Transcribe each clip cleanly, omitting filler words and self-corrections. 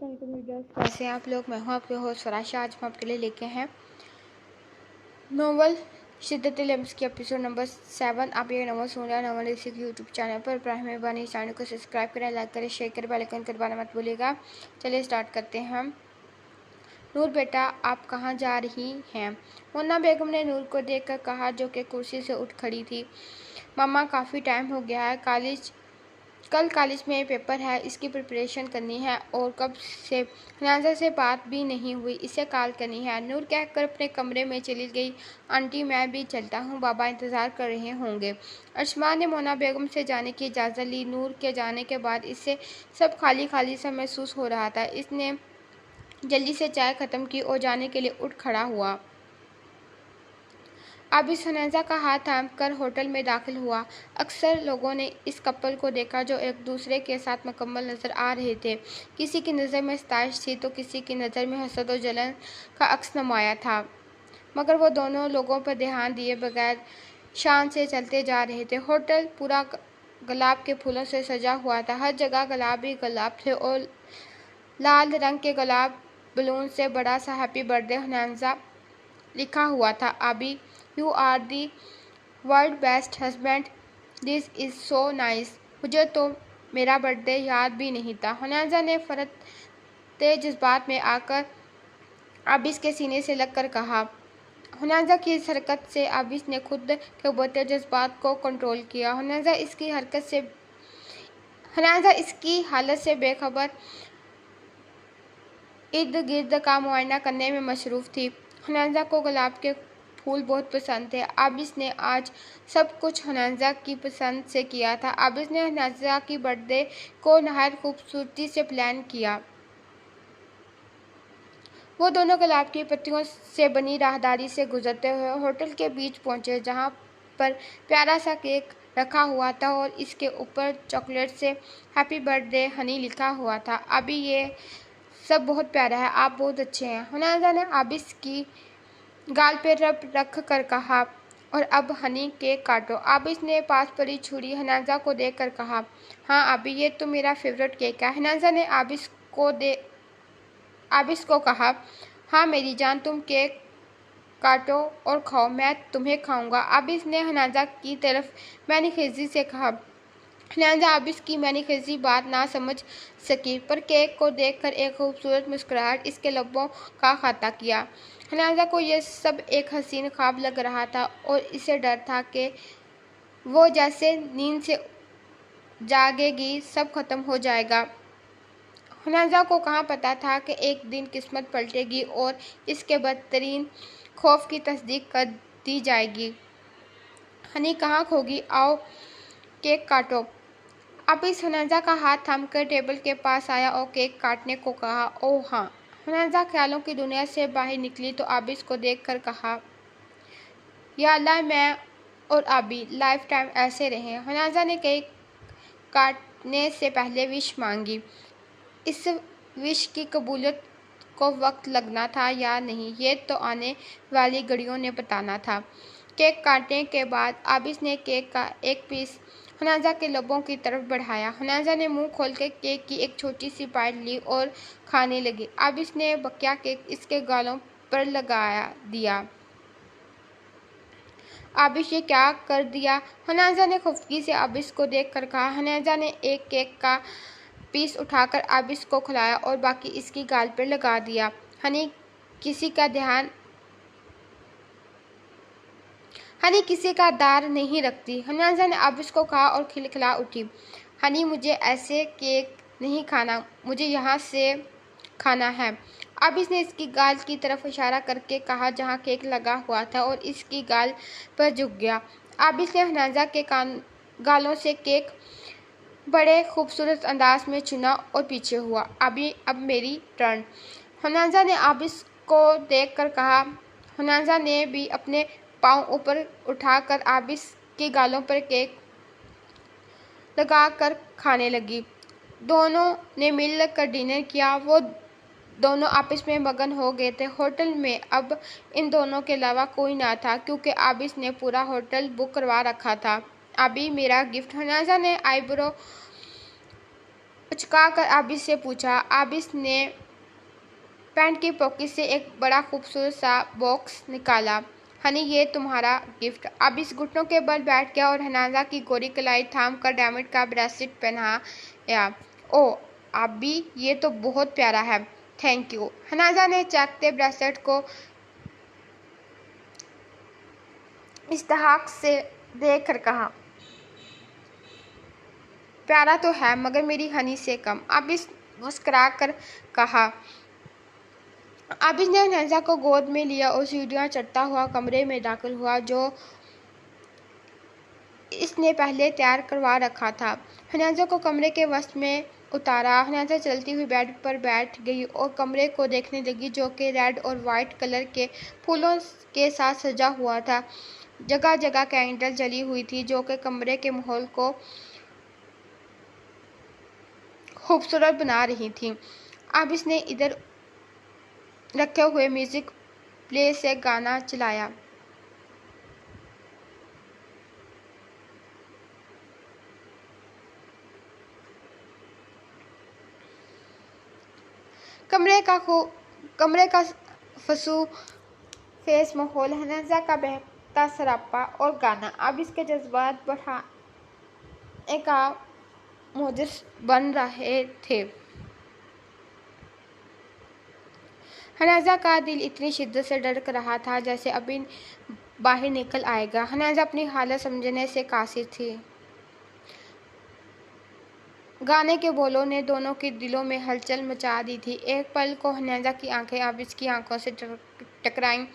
कैसे हैं आप लोग। मैं हूं आपके होस्ट फराशा। आज हम आपके लिए लेके हैं नोवेल शिद्दत-ए लम्स की एपिसोड नंबर 7। आप ये नोवेल सुन रहे हैं नोवेल इसी यूट्यूब चैनल पर। प्राइम मेहरबानी इस चैनल को सब्सक्राइब करें, लाइक करें, शेयर करें, बेल आइकन दबाना मत भूलिएगा। चलिए स्टार्ट करते हैं हम। नूर बेटा, आप कहाँ जा रही हैं? मुन्ना बेगम ने नूर को देखकर कहा, जो कि कुर्सी से उठ खड़ी थी। मम्मा, काफ़ी टाइम हो गया है। कल कॉलेज में पेपर है, इसकी प्रिपरेशन करनी है और कब से हनाजा से बात भी नहीं हुई, इसे कॉल करनी है। नूर कहकर अपने कमरे में चली गई। आंटी, मैं भी चलता हूँ, बाबा इंतज़ार कर रहे होंगे। अरशमा ने मोना बेगम से जाने की इजाज़त ली। नूर के जाने के बाद इसे सब खाली खाली सा महसूस हो रहा था। इसने जल्दी से चाय ख़त्म की और जाने के लिए उठ खड़ा हुआ। अब इस हनाजा का हाथ थाम कर होटल में दाखिल हुआ। अक्सर लोगों ने इस कपल को देखा जो एक दूसरे के साथ मुकम्मल नज़र आ रहे थे। किसी की नज़र में सताइश थी तो किसी की नज़र में हसद और जलन का अक्स नुमाया था, मगर वो दोनों लोगों पर ध्यान दिए बगैर शान से चलते जा रहे थे। होटल पूरा गुलाब के फूलों से सजा हुआ था। हर जगह गुलाब ही गुलाब थे और लाल रंग के गुलाब बलून से बड़ा सा हैप्पी बर्थडे हनाजा लिखा हुआ था। अभी you are the world best husband, this is so nice. मुझे तो मेरा बर्थडे याद भी नहीं था। हनाजा ने फरते जज्बात में आकर आबिस के सीने से लगकर कहा। हनाजा की इस हरकत से आबिस ने खुद के उभरते जज्बात को कंट्रोल किया। हनाजा इसकी हालत से बेखबर इर्द गिर्द का मुआयना करने में मशरूफ़ थी। हनाजा को गुलाब के फूल बहुत पसंद थे। आबिस ने आज सब कुछ हनाजा की पसंद से किया था। आबिस ने हनाजा की बर्थडे को नहायत खूबसूरती से प्लान किया। वो दोनों गुलाब की पत्तियों से बनी राहदारी से गुजरते हुए होटल के बीच पहुंचे, जहां पर प्यारा सा केक रखा हुआ था और इसके ऊपर चॉकलेट से हैप्पी बर्थडे हनी लिखा हुआ था। अभी ये सब बहुत प्यारा है, आप बहुत अच्छे हैं। हनाजा ने आबिस की गाल पे रख कर कहा, और अब हनी केक काटो। आबिस ने पास पड़ी छुरी हनाजा को देकर कहा, हाँ अभी ये तो मेरा फेवरेट केक है। हनाजा ने आबिस को कहा, हाँ मेरी जान, तुम केक काटो और खाओ, मैं तुम्हें खाऊंगा। आबिस ने हनाजा की तरफ मैनीखेजी से कहा। हनाजा आबिस की मैनीखेजी बात ना समझ सकी, पर केक को देखकर एक खूबसूरत मुस्कुराहट इसके लबों का खाता किया। हनाजा को यह सब एक हसीन ख्वाब लग रहा था और इसे डर था कि वो जैसे नींद से जागेगी सब खत्म हो जाएगा। हनाजा को कहाँ पता था कि एक दिन किस्मत पलटेगी और इसके बदतरीन खौफ की तस्दीक कर दी जाएगी। हनी कहाँ खोगी, आओ केक काटो। अब इस हनाजा का हाथ थामकर टेबल के पास आया और केक काटने को कहा। ओह हाँ। हनाजा ख्यालों की दुनिया से बाहर निकली तो आबिस को देखकर कहा, या अल्लाह, मैं और आबी लाइफ टाइम ऐसे रहें। हनाजा ने केक काटने से पहले विश मांगी। इस विश की कबूलियत को वक्त लगना था या नहीं, ये तो आने वाली घड़ियों ने बताना था। केक काटने के बाद आबिस ने केक का एक पीस हनाजा के लबों की तरफ बढ़ाया। हनाजा ने मुंह खोलकर केक की एक छोटी सी बाइट ली और खाने लगी। आबिस ने बकिया केक इसके गालों पर लगा दिया। आबिस, ये क्या कर दिया? हनाजा ने खफगी से आबिस को देखकर कहा। हनाजा ने एक केक का पीस उठाकर आबिस को खिलाया और बाकी इसकी गाल पर लगा दिया। हनी किसी का दार नहीं रखती, हनाजा ने आबिस को कहा और खिलखिला उठी। हनी, मुझे ऐसे केक नहीं खाना, मुझे यहाँ से खाना है। आबिस ने इसकी गाल की तरफ इशारा करके कहा जहाँ केक लगा हुआ था, और इसकी गाल पर झुक गया। आबिस ने हनाजा के गालों से केक बड़े खूबसूरत अंदाज में चुना और पीछे हुआ। अब मेरी टर्न, हनाजा ने आबिस को देखकर कहा। हनाजा ने भी अपने पाँव ऊपर उठाकर आबिस के गालों पर केक लगाकर खाने लगी। दोनों ने मिलकर डिनर किया। वो दोनों आपस में मगन हो गए थे। होटल में अब इन दोनों के अलावा कोई ना था, क्योंकि आबिस ने पूरा होटल बुक करवा रखा था। अभी मेरा गिफ्ट, हनाजा ने आईब्रो मुस्कुराकर आबिस से पूछा। आबिस ने पैंट की पॉकेट से एक बड़ा खूबसूरत सा बॉक्स निकाला। हनी, ये तुम्हारा गिफ्ट। आबिस घुटनों के बल बैठ गया और हनाजा की गोरी कलाई थाम कर डायमंड का ब्रेसलेट पहनाया। ओह आबी, ये तो बहुत प्यारा है। Thank you. हनाजा ने चकते ब्रेसलेट को इस्तहाक से देख कर कहा। प्यारा तो है मगर मेरी हनी से कम। आबिस मुस्कुरा कर कहा। आबिस ने हनाजा को गोद में लिया और सीढ़ियां चढ़ता हुआ कमरे में दाखिल हुआ जो इसने पहले तैयार करवा रखा था। हनाजा को कमरे के वस्त में उतारा। हनाजा चलती हुई बेड पर बैठ गई और कमरे को देखने लगी जो कि रेड और वाइट कलर के फूलों के साथ सजा हुआ था। जगह जगह कैंडल जली हुई थी जो कि कमरे के माहौल को खूबसूरत बना रही थी। आबिस ने इधर रखे हुए म्यूजिक प्ले से गाना चलाया। कमरे का फसू फेस माहौल, हनाजा का बहकता सरापा और गाना आबिस के जज्बात बढ़ाने का मोजिस बन रहे थे। हनाजा का दिल इतनी शिद्दत से धड़क रहा था जैसे अभी बाहर निकल आएगा। हनाजा अपनी हालत समझने से कासिर थी। गाने के बोलों ने दोनों के दिलों में हलचल मचा दी थी। एक पल को हनाजा की आंखें आबिस की आंखों से टकराईं।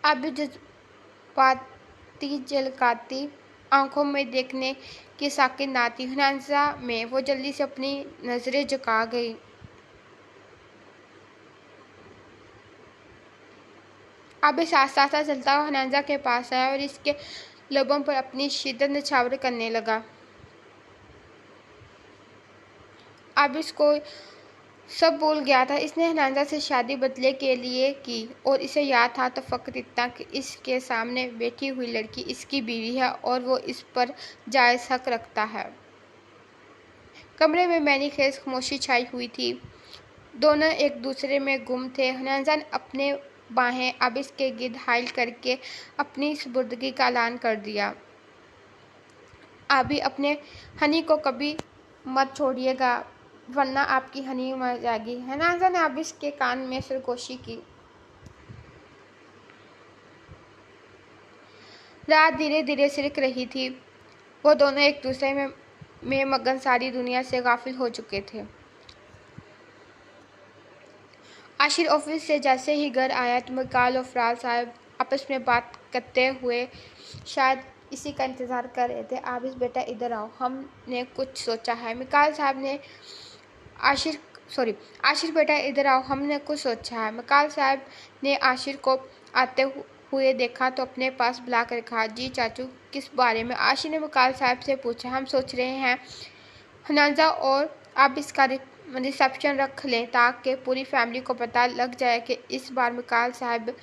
आबिस जज्बाती झलकाती आंखों में देखने की साकिन ना थी हनाजा में। वो जल्दी से अपनी नजरें झुका गई। आबिस आस्ता आस्ता चलता हुआ हनाजा के पास आया और इसके लबों पर अपनी शिद्दत निछावर करने लगा। आबिस को सब भूल गया था। इसने हनाजा से शादी बदले के लिए की और इसे याद था तो फकत इतना कि इसके सामने बैठी हुई लड़की इसकी बीवी है और वो इस पर जायज़ हक रखता है। कमरे में मैनी खेज खामोशी छाई हुई थी। दोनों एक दूसरे में गुम थे। हनाजा ने अपने बाहें आबिस के गिर्द हाइल करके अपनी सुपुर्दगी का ऐलान कर दिया। आबी, अपने हनी को कभी मत छोड़िएगा वरना आपकी हनी मर जाएगी। हनाजा ने आबिस के कान में सरगोशी की। रात धीरे धीरे सिरक रही थी। वो दोनों एक दूसरे में मगन सारी दुनिया से गाफिल हो चुके थे। आशिर ऑफिस से जैसे ही घर आया तो मिकाल और फराज साहब आपस में बात करते हुए शायद इसी का इंतज़ार कर रहे थे। आबिस बेटा इधर आओ, हमने कुछ सोचा है। मिकाल साहब ने आशिर बेटा इधर आओ, हमने कुछ सोचा है। मिकाल साहब ने आशिर को आते हुए देखा तो अपने पास बुला कर कहा, जी चाचू, किस बारे में? आशिर ने मिकाल साहब से पूछा। हम सोच रहे हैं हनाजा और आबिस का रिसेप्शन रख लें ताकि पूरी फैमिली को पता लग जाए कि इस बार मिकाल साहब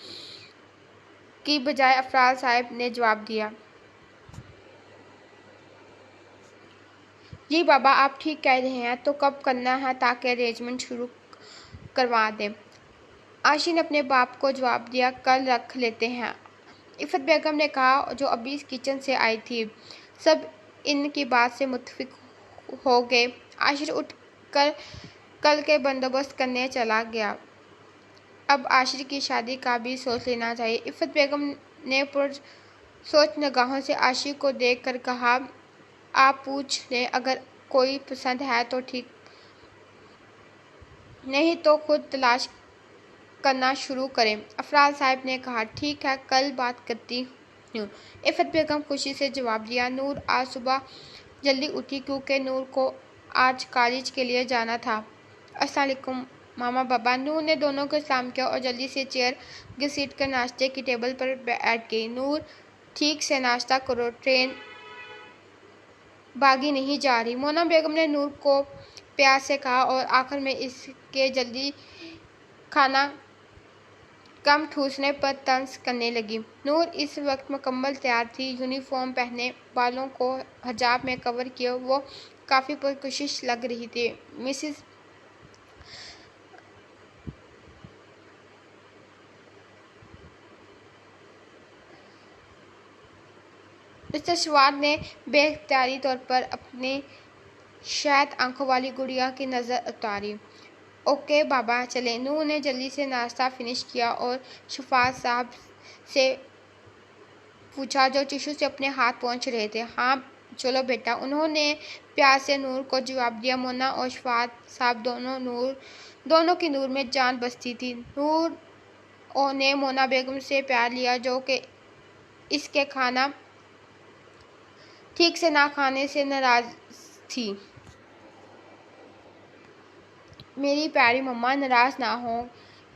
की बजाय अफराज साहब ने जवाब दिया। जी बाबा, आप ठीक कह रहे हैं, तो कब करना है ताकि अरेंजमेंट शुरू करवा दें? आशिर ने अपने बाप को जवाब दिया, कल रख लेते हैं। इफ़त बेगम ने कहा जो अभी किचन से आई थी। सब इनकी बात से मुत्तफिक हो गए। आशिर उठ कर कल के बंदोबस्त करने चला गया। अब आशिर की शादी का भी सोच लेना चाहिए। इफ़त बेगम ने पुरसोच निगाहों से आशिर को देख कर कहा, आप पूछ लें, अगर कोई पसंद है तो ठीक, नहीं तो खुद तलाश करना शुरू करें। अफराज साहब ने कहा, ठीक है, कल बात करती हूँ। इफ़त बेगम खुशी से जवाब दिया। नूर आज सुबह जल्दी उठी क्योंकि नूर को आज कॉलेज के लिए जाना था। अस्सलाम वालेकुम मामा बाबा। नूर ने दोनों को सलाम किया और जल्दी से चेयर घसीट कर नाश्ते की टेबल पर बैठ गई। नूर, ठीक से नाश्ता करो, ट्रेन भागी नहीं जा रही। मोना बेगम ने नूर को प्यार से कहा और आखिर में इसके जल्दी खाना कम ठूसने पर तंज करने लगी। नूर इस वक्त मुकम्मल तैयार थी। यूनिफॉर्म पहने, बालों को हिजाब में कवर किए वो काफ़ी पुरकोशिश लग रही थी। मिसेस मिस्टर स्वाद ने बेख्तियारी तौर पर अपनी शायद आंखों वाली गुड़िया की नज़र उतारी। ओके बाबा चले। नूर ने जल्दी से नाश्ता फिनिश किया और शफात साहब से पूछा जो टिशू से अपने हाथ पोंछ रहे थे। हाँ चलो बेटा, उन्होंने प्यार से नूर को जवाब दिया। मोना और शफात साहब दोनों की नूर में जान बसती थी। नूर ने मोना बेगम से प्यार लिया जो कि इसके खाना ठीक से ना खाने से नाराज थी। मेरी प्यारी मम्मा नाराज ना हो,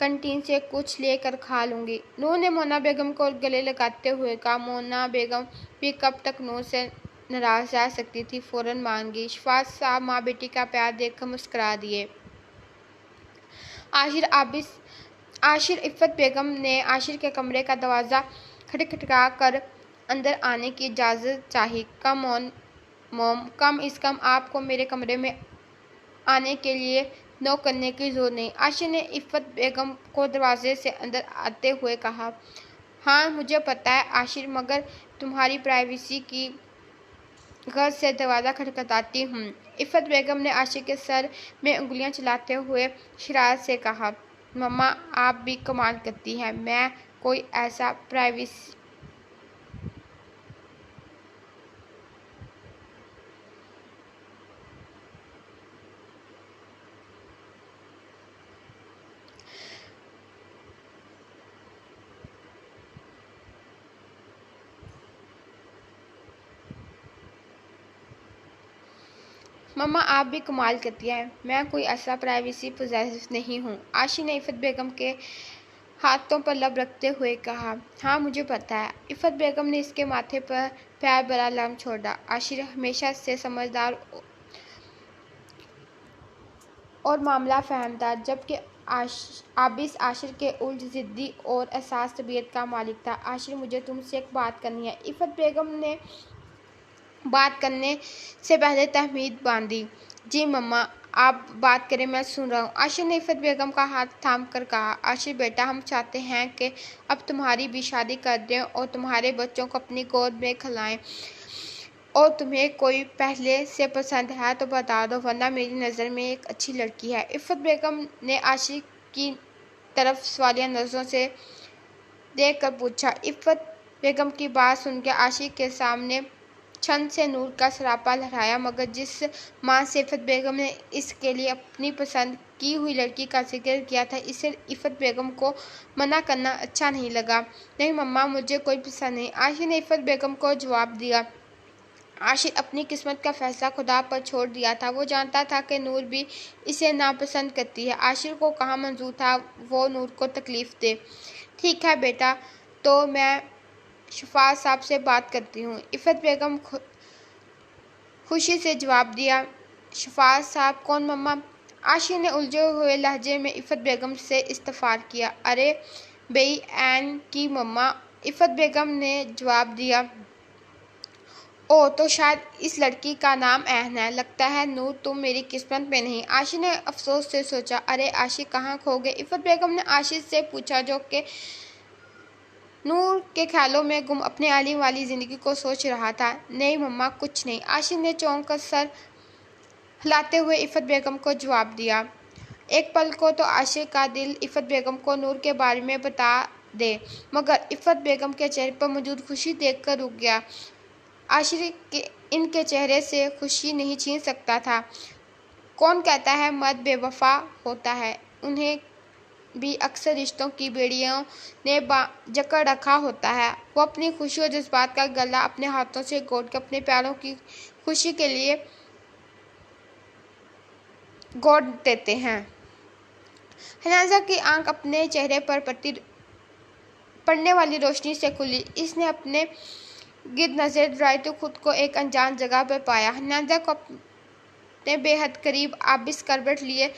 कैंटीन से कुछ लेकर खा लूँगी। नूर ने मोना बेगम को गले लगाते हुए कहा। मोना बेगम भी कब तक नूर से नाराज रह सकती थी, फौरन मान गई। शफात साहब माँ बेटी का प्यार देखकर मुस्कुरा दिए। आशिर इफ़्फ़त बेगम ने आशिर के कमरे का दरवाज़ा खटखटा कर अंदर आने की इजाज़त चाही। Come on mom, come is come आपको मेरे कमरे में आने के लिए नो करने की ज़रूरत नहीं। आशिर ने इफ़्फ़त बेगम को दरवाजे से अंदर आते हुए कहा। हाँ मुझे पता है आशिर, मगर तुम्हारी प्राइवेसी की गर्ज से दरवाज़ा खटखटाती हूँ। इफ़्फ़त बेगम ने आशिर के सर में उंगलियां चलाते हुए शरारत से कहा। मम्मा आप भी कमाल करती हैं। मैं कोई ऐसा प्राइवेसी मम्मा आप भी कमाल करती हैं। मैं कोई ऐसा प्राइवेसी पोजेसिव नहीं हूँ। आशिर ने इफ़्फ़त बेगम के हाथों पर लब रखते हुए कहा। हाँ मुझे पता है। इफ़्फ़त बेगम ने इसके माथे पर प्यार भरा लम्ब छोड़ा। आशिर हमेशा से समझदार और मामला फहम था, जबकि आबिस आशिर के उल्ट ज़िद्दी और एहसास तबीयत का मालिक था। आशिर मुझे तुमसे एक बात करनी है। इफ़्फ़त बेगम ने बात करने से पहले तहमीद बांधी। जी मम्मा आप बात करें, मैं सुन रहा हूँ। आशिर ने इफ़्फ़त बेगम का हाथ थाम कर कहा। आशिर बेटा, हम चाहते हैं कि अब तुम्हारी भी शादी कर दें और तुम्हारे बच्चों को अपनी गोद में खिलाएं, और तुम्हें कोई पहले से पसंद है तो बता दो, वरना मेरी नज़र में एक अच्छी लड़की है। इफ़्फ़त बेगम ने आशिर की तरफ सवालिया नज़रों से देख कर पूछा। इफ़्फ़त बेगम की बात सुनकर आशिर के सामने छन से नूर का सरापा लहराया, मगर जिस माँ से इफ़्फ़त बेगम ने इसके लिए अपनी पसंद की हुई लड़की का जिक्र किया था, इसे इफ़्फ़त बेगम को मना करना अच्छा नहीं लगा। नहीं मम्मा मुझे कोई पसंद नहीं, आशिर ने इफ़्फ़त बेगम को जवाब दिया। आशिर अपनी किस्मत का फैसला खुदा पर छोड़ दिया था। वो जानता था कि नूर भी इसे नापसंद करती है। आशिर को कहाँ मंजूर था वो नूर को तकलीफ़ दे। ठीक है बेटा, तो मैं शफात साहब से बात करती हूँ। इफ़्फ़त बेगम खुशी से जवाब दिया। शफात साहब कौन मम्मा? आशिर ने उलझे हुए लहजे में इफ़्फ़त बेगम से इस्तफार किया। अरे बेई एन की मम्मा, इफ़्फ़त बेगम ने जवाब दिया। ओ तो शायद इस लड़की का नाम ऐन है। लगता है नूर तुम मेरी किस्मत में नहीं। आशिर ने अफसोस से सोचा। अरे आशिर कहाँ खो गए? इफ़्फ़त बेगम ने आशिर से पूछा, जो कि नूर के ख्यालों में गुम अपने आलिम वाली ज़िंदगी को सोच रहा था। नहीं मम्मा कुछ नहीं, आशिर ने चौंक कर सर हिलाते हुए इफ़्फ़त बेगम को जवाब दिया। एक पल को तो आशिर का दिल इफ़्फ़त बेगम को नूर के बारे में बता दे, मगर इफ़्फ़त बेगम के चेहरे पर मौजूद खुशी देखकर रुक गया। आशिर के इनके चेहरे से खुशी नहीं छीन सकता था। कौन कहता है मर्द बेवफा होता है? उन्हें भी अक्सर रिश्तों की बेड़ियों ने जकड़ रखा होता है। वो अपनी खुशी और जज्बात का गला अपने हाथों से घोट कर अपने प्यारों की खुशी के लिए घोट देते हैं। हनाजा की आंख अपने चेहरे पर पड़ने वाली रोशनी से खुली। इसने अपने गिर्द नजर दौड़ाई तो खुद को एक अनजान जगह पर पाया। हनाजा को अपने बेहद करीब आबिस करवट लिए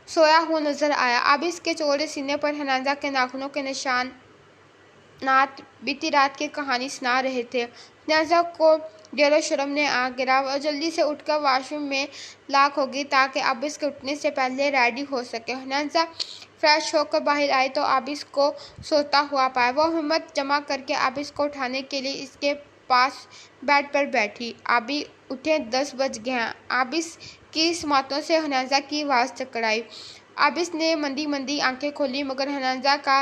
सोया हुआ नजर आया। आबिस के चौड़े सीने पर हनाजा के नाखूनों के निशानात बीती रात की कहानी सुना रहे थे। हनाजा को डेरो शर्म ने आग गिरा। और जल्दी से उठकर वॉशरूम में लाक हो गई ताकि आबिस के उठने से पहले रेडी हो सके। हनाजा फ्रेश होकर बाहर आई तो आबिस को सोता हुआ पाया। वो हिम्मत जमा करके आबिस को उठाने के लिए इसके पास बेड पर बैठी। आबी उठे, 10 बज गए हैं। आबिस की इस बातों से हनाजा की आवाज़ चकराई। आबिस ने मंदी मंदी आंखें खोली मगर हनाजा का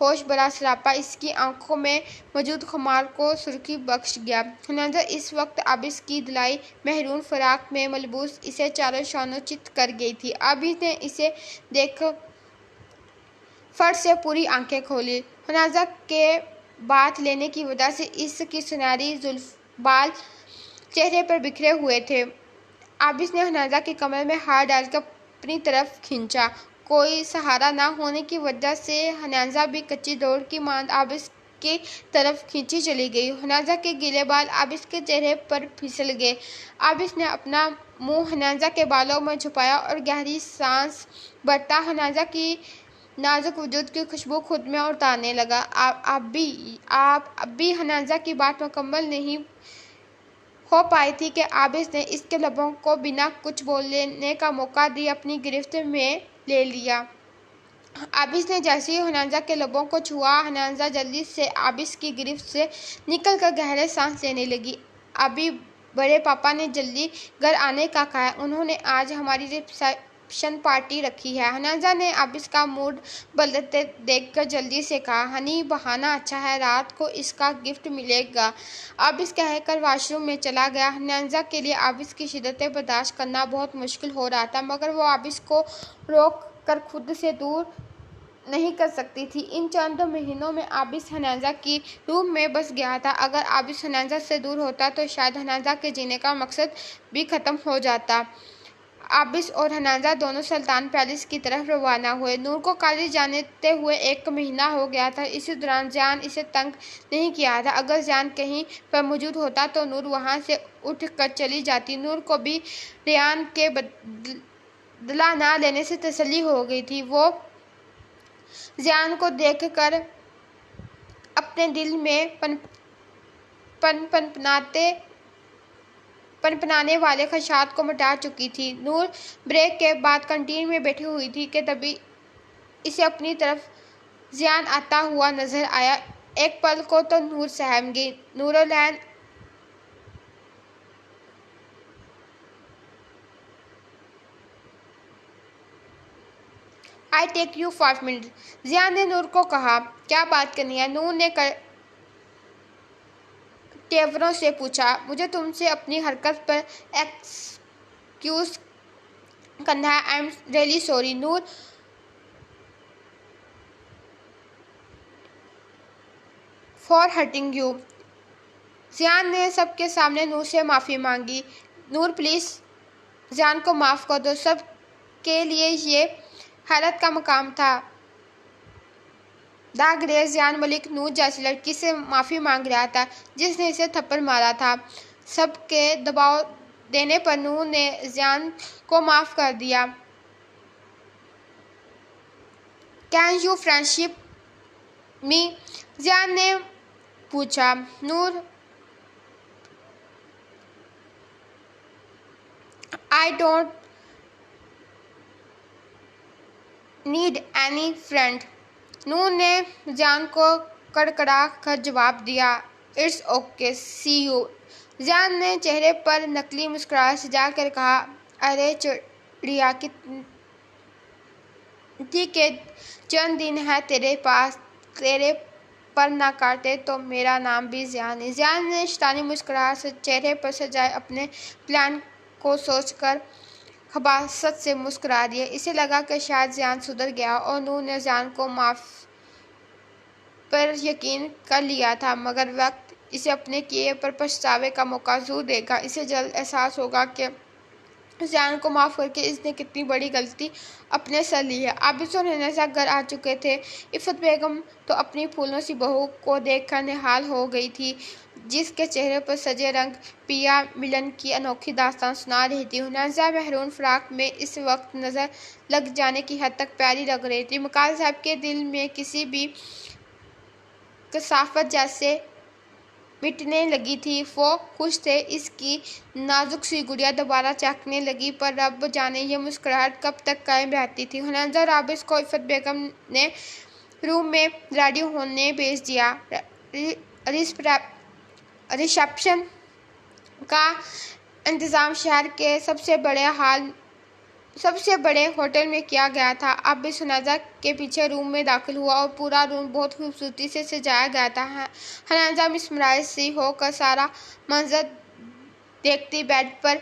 होश भरा सरापा इसकी आंखों में मौजूद खुमार को सुर्खी बख्श गया। हनाजा इस वक्त आबिस की दिलाई महरून फराक में मलबूस इसे चारों शानों चित कर गई थी। आबिस ने इसे देख फट से पूरी आंखें खोली। हनाजा के बात लेने की वजह से इसकी सुनहरी जुल्फ बाल चेहरे पर बिखरे हुए थे। आबिस ने हनाजा के कमर में हाथ डालकर अपनी तरफ खींचा। कोई सहारा ना होने की वजह से हनाजा भी कच्ची दौड़ की मांद आबिस की तरफ खींची चली गई। हनाजा के गीले बाल आबिस के चेहरे पर फिसल गए। आबिस ने अपना मुंह हनाजा के बालों में छुपाया और गहरी सांस भरता हनाजा की नाजुक वजूद की खुशबू खुद में उतारने लगा। आप भी हनाजा की बात मुकम्मल नहीं हो पाई थी कि आबिस ने इसके लबों को बिना कुछ बोलने का मौका दिए अपनी गिरफ्त में ले लिया। आबिस ने जैसे ही हनाजा के लबों को छुआ, हनाजा जल्दी से आबिस की गिरफ्त से निकलकर गहरे सांस लेने लगी। अभी बड़े पापा ने जल्दी घर आने का कहा। उन्होंने आज हमारी रिसेप्शन पार्टी रखी है। हनाजा ने आबिस का मूड बदलते देखकर जल्दी से कहा, हनी बहाना अच्छा है, रात को इसका गिफ्ट मिलेगा। आबिस कहकर वॉशरूम में चला गया। हनाजा के लिए आबिस की शिद्दतें बर्दाश्त करना बहुत मुश्किल हो रहा था मगर वो आबिस को रोक कर खुद से दूर नहीं कर सकती थी। इन चंद महीनों में आबिस हनाजा की रूह में बस गया था। अगर आबिस हनाजा से दूर होता तो शायद हनाजा के जीने का मकसद भी ख़त्म हो जाता। आबिस और हनाजा दोनों सुल्तान पैलेस की तरफ रवाना हुए। नूर को कॉलेज जाते हुए 1 महीना हो गया था। इसी दौरान जान इसे तंग नहीं किया था। अगर जान कहीं पर मौजूद होता तो नूर वहां से उठ कर चली जाती। नूर को भी रेयान के बदला ना लेने से तसल्ली हो गई थी। वो जान को देखकर अपने दिल में पनपनाने वाले खदशात को मिटा चुकी थी। नूर ब्रेक के बाद कैंटीन में बैठी हुई थी कि तभी इसे अपनी तरफ जियान आता हुआ नजर आया। एक पल को तो नूर सहम गई। नूरलैन आई टेक यू 5 मिनट, जियान ने नूर को कहा। क्या बात करनी है? नूर ने तेवरों से पूछा। मुझे तुमसे अपनी हरकत पर एक्सक्यूज करना है। I am really sorry Noor for hurting you. Jiyan ने सबके सामने नूर से माफ़ी मांगी। नूर प्लीज़ जियान को माफ़ कर दो। सब के लिए ये हैरत का मकाम था। द ग्रेट जियान मलिक नूर जैसी लड़की से माफ़ी मांग रहा था जिसने इसे थप्पड़ मारा था। सबके दबाव देने पर नूर ने जियान को माफ़ कर दिया। Can you friendship me? Jiyan ने पूछा। Noor I don't need any friend. Noor ने जान को कड़कड़ा कर जवाब दिया। It's okay see you. Jaan ने चेहरे पर नकली मुस्कुराहट सजा कर कहा, अरे चिड़िया ठीक है, चंद दिन है तेरे पास, तेरे पर ना काटे तो मेरा नाम भी जियान है। जियान ने शैतानी मुस्कुराहट से चेहरे पर सजाए अपने प्लान को सोचकर खबासत से मुस्कुरा दिया। इसे लगा कि शायद जियान सुधर गया और नूर ने जियान को माफ़ पर यकीन कर लिया था मगर वक्त इसे अपने किए पर पछतावे का मौका जरूर देगा। इसे जल्द एहसास होगा कि जियान को माफ़ करके इसने कितनी बड़ी गलती अपने सर ली है। आबिस और हनाजा घर आ चुके थे। इफ़त बेगम तो अपनी फूलों सी बहू को देखकर निहाल हो गई थी जिसके चेहरे पर सजे रंग पिया मिलन की अनोखी दास्तान सुना रही थी। हनाजा महरून फ्राक में इस वक्त नज़र लग जाने की हद तक प्यारी लग रही थी। मकाल साहब के दिल में किसी भी कसाफत जैसे मिटने लगी थी। वो खुश थे इसकी नाजुक सी गुड़िया दोबारा चखने लगी, पर रब जाने ये मुस्कुराहट कब तक कायम रहती थी। हनाजा और आबिस को इफ़त बेगम ने रूम में रेडी होने भेज दिया। रिसेप्शन का इंतज़ाम शहर के सबसे बड़े होटल में किया गया था। आबिस हनाजा के पीछे रूम में दाखिल हुआ और पूरा रूम बहुत खूबसूरती से सजाया गया था। हनाजा मिसमराइज सी होकर सारा मंजर देखती बेड पर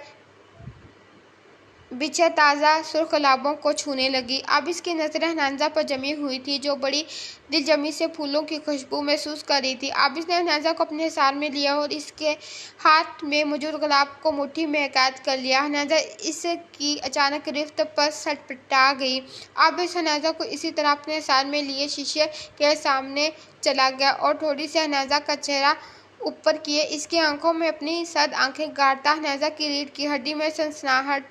बिछे ताज़ा सुर्ख गुलाबों को छूने लगी। अब इसकी नज़रें हनाजा पर जमी हुई थी, जो बड़ी दिलजमी से फूलों की खुशबू महसूस कर रही थी। आबिस ने हनाजा को अपने हिसार में लिया और इसके हाथ में मौजूद गुलाब को मुट्ठी में कैद कर लिया। हनाजा इसकी अचानक गिरफ्त पर सटपटा गई। आबिस हनाजा को इसी तरह अपने हिसार में लिए शीशे के सामने चला गया और थोड़ी सी हनाजा का चेहरा ऊपर किए इसकी आंखों में अपनी सर्द आंखें गाड़ता हनाजा की रीढ़ की हड्डी में सनसनाहट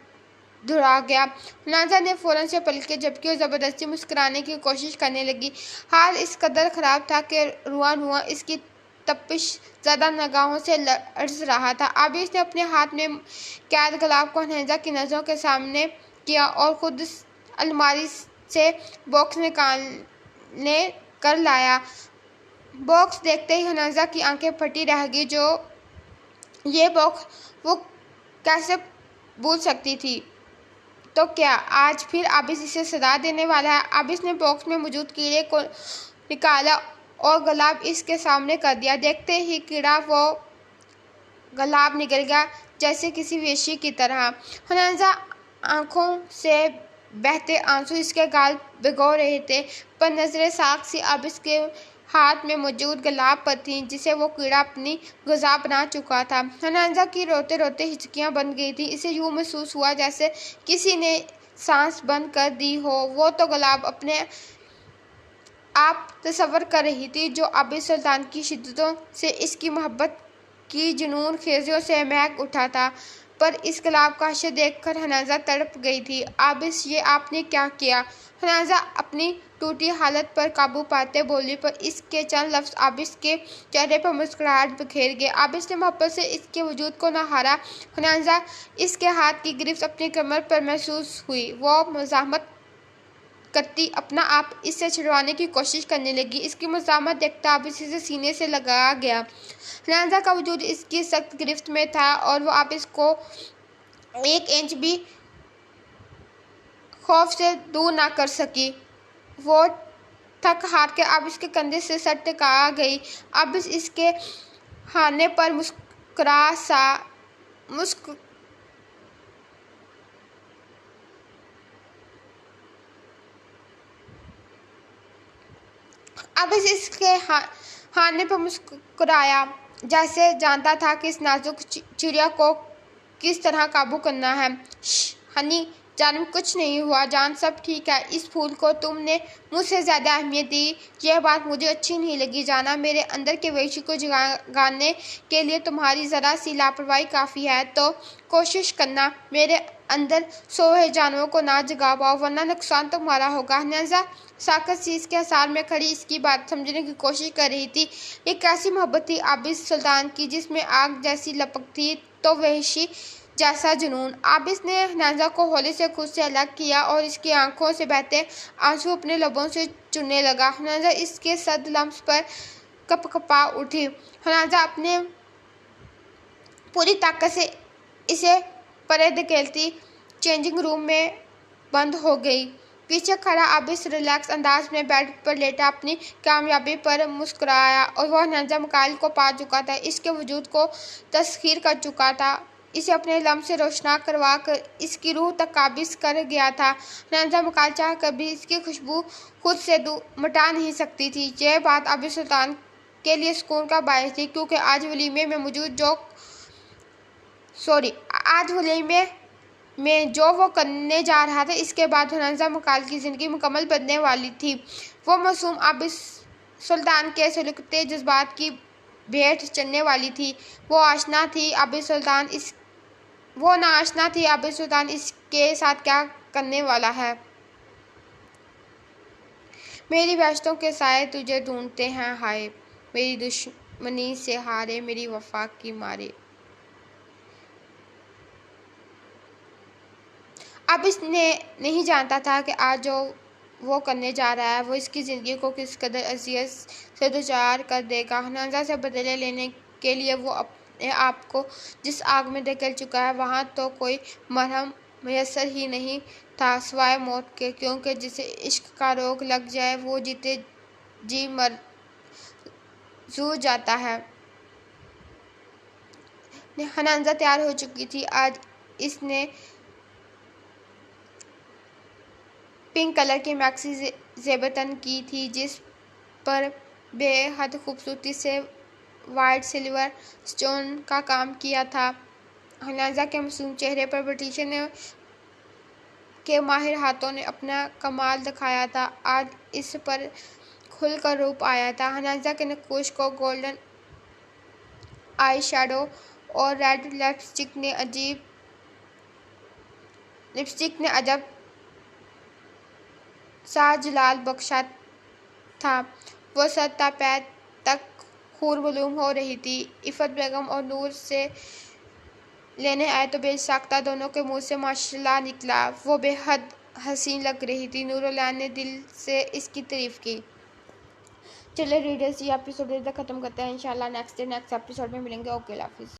धुरा गया। हनाजा ने फौरन से पलकें झपकी और ज़बरदस्ती मुस्कुराने की कोशिश करने लगी। हाल इस कदर ख़राब था कि रुआ इसकी तपिश ज़्यादा निगाहों से लर्ज़ रहा था। आबिस ने अपने हाथ में कैद गुलाब को हनाजा की नज़रों के सामने किया और ख़ुद अलमारी से बॉक्स निकालने कर लाया। बॉक्स देखते ही हनाजा की आंखें फटी रह गई। जो ये बॉक्स वो कैसे भूल सकती थी? तो क्या आज फिर आबिस इसे सजा देने वाला है? आबिस ने बॉक्स में मौजूद कीड़े को निकाला और गुलाब इसके सामने कर दिया। देखते ही कीड़ा वो गुलाब निकल गया, जैसे किसी वेश्या की तरह। हनाजा आंखों से बहते आंसू इसके गाल भिगो रहे थे, पर नजरें साख सी आबिस के हाथ में मौजूद गुलाब पर थी, जिसे वो कीड़ा अपनी ग़िज़ा बना चुका था। हनाजा की रोते रोते हिचकियां बन गई थी। इसे यूं महसूस हुआ जैसे किसी ने सांस बंद कर दी हो। वो तो गुलाब अपने आप तस्वर कर रही थी, जो आबिस सुल्तान की शिद्दतों से इसकी मोहब्बत की जुनून खेजियों से महक उठा था। पर इस गुलाब का हश्र देखकर हनाजा तड़प गई थी। आबिस, ये आपने क्या किया? हनाजा अपनी टूटी हालत पर काबू पाते बोली, पर इसके चंद लफ्ज़ आबिस के चेहरे पर मुस्कुराहट बिखेर गए। आबिस ने मोहब्बत से इसके वजूद को नहारा। हनाजा इसके हाथ की गिरफ्त अपनी कमर पर महसूस हुई। वो मुज़ाहमत करती अपना आप इससे छुड़वाने की कोशिश करने लगी। इसकी मुज़ाहमत देखता आबिस इसे सीने से लगाया गया। हनाजा का वजूद इसकी सख्त गिरफ्त में था और वो आबिस को एक इंच भी खौफ से दूर ना कर सकी। वो थक हार के आबिस के कंधे से सट टकरा गई। आबिस इसके हारने पर मुस्कुराया, जैसे जानता था कि इस नाजुक चिड़िया को किस तरह काबू करना है। हनी जानम, कुछ नहीं हुआ जान, सब ठीक है। इस फूल को तुमने मुझसे ज़्यादा अहमियत दी, यह बात मुझे अच्छी नहीं लगी जाना। मेरे अंदर के वेशी को जगाने के लिए तुम्हारी ज़रा सी लापरवाही काफ़ी है, तो कोशिश करना मेरे अंदर सोए जानवरों को ना जगा पाओ, वरना नुकसान तुम्हारा होगा। हनाजा साकत सी इसके आसार में खड़ी इसकी बात समझने की कोशिश कर रही थी। ये कैसी मोहब्बत थी आबिस सुल्तान की, जिसमें आग जैसी लपक थी तो वहशी जैसा जुनून। आबिस ने हनाजा को होली से खुद से अलग किया और इसकी आंखों से बहते आंसू अपने लबों से चुनने लगा। हनाजा इसके सद लम्स पर कपकपा उठी। हनाजा अपने पूरी ताकत से इसे परे धकेलती चेंजिंग रूम में बंद हो गई। पीछे खड़ा आबिस रिलैक्स अंदाज में बेड पर लेटा अपनी कामयाबी पर मुस्कुराया और वह हनाजा मकाइल को पा चुका था, इसके वजूद को तस्खीर कर चुका था, इसे अपने लम से रोशना करवा कर इसकी रूह तक काबिज कर गया था। हनाजा मकाइल चाह कर भी इसकी खुशबू खुद से मिटा नहीं सकती थी। यह बात आबिस सुल्तान के लिए सुकून का बायस थी, क्योंकि आज वलीमे में जो वो करने जा रहा था, इसके बाद हनाजा मकाइल की ज़िंदगी मुकम्मल बदलने वाली थी। वो मासूम आबिस सुल्तान के सलूकते जज्बात की भेंट चढ़ने वाली थी। वो नाआशना थी आबिस सुल्तान इसके साथ क्या करने वाला है। मेरी वहशतों के साए तुझे ढूंढते हैं, हाय मेरी दुश्मनी से हारे मेरी वफा की मारे। अब इसने नहीं जानता था कि आज जो वो करने जा रहा है वो इसकी ज़िंदगी को किस कदर अजियत से दुचार कर देगा। हनाजा से बदले लेने के लिए वो अपने आप को जिस आग में धकेल चुका है वहाँ तो कोई मरहम मैसर ही नहीं था सिवाय मौत के, क्योंकि जिसे इश्क का रोग लग जाए वो जीते जी मर जू जाता है। हनाजा तैयार हो चुकी थी। आज इसने पिंक कलर की मैक्सी ज़ेबतन की थी जिस पर बेहद खूबसूरती से वाइट सिल्वर स्टोन का काम किया था। हनाजा के मासूम चेहरे पर ब्यूटिशियन के माहिर हाथों ने अपना कमाल दिखाया था। आज इस पर खुलकर रूप आया था। हनाजा के नक्कुश को गोल्डन आई शैडो और रेड लिपस्टिक ने अजब सा जलाल बख्शा था। वो सर ता पैर तक खूर मालूम हो रही थी। इफ़त बेगम और नूर से लेने आए तो बेसाख्ता दोनों के मुंह से माशाल्लाह निकला। वो बेहद हसीन लग रही थी। नूरुल्लाह ने दिल से इसकी तारीफ की। चलिए रीडर्स, ये एपिसोड इधर ख़त्म करते हैं। इंशाल्लाह नेक्स्ट एपिसोड में मिलेंगे। ओके, अल्लाह हाफिज़।